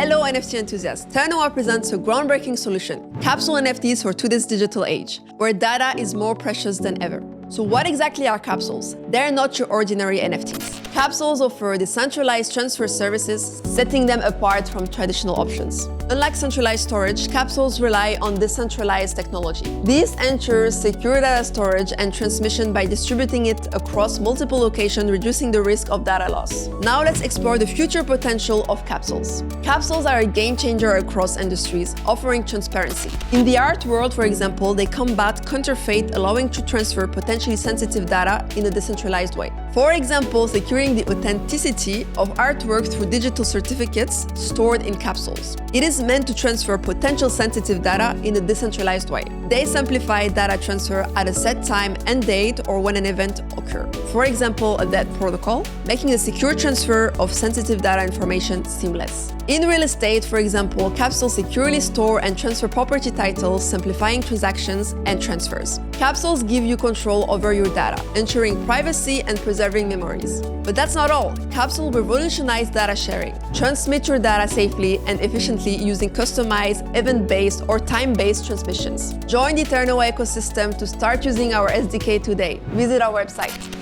Hello NFT enthusiasts, Ternoa presents a groundbreaking solution, Capsule NFTs for today's digital age, where data is more precious than ever. So what exactly are capsules? They're not your ordinary NFTs. Capsules offer decentralized transfer services, setting them apart from traditional options. Unlike centralized storage, capsules rely on decentralized technology. This ensures secure data storage and transmission by distributing it across multiple locations, reducing the risk of data loss. Now let's explore the future potential of capsules. Capsules are a game changer across industries, offering transparency. In the art world, for example, they combat counterfeit, allowing to transfer potentially sensitive data in a decentralized way. For example, securing the authenticity of artwork through digital certificates stored in capsules. It is meant to transfer potential sensitive data in a decentralized way. They simplify data transfer at a set time and date or when an event occurs. For example, a debt protocol, making the secure transfer of sensitive data information seamless. In real estate, for example, capsules securely store and transfer property titles, simplifying transactions and transfers. Capsules give you control over your data, ensuring privacy and preserving memories. But that's not all. Capsule revolutionize data sharing. Transmit your data safely and efficiently using customized, event-based or time-based transmissions. Join the Ternoa ecosystem to start using our SDK today. Visit our website.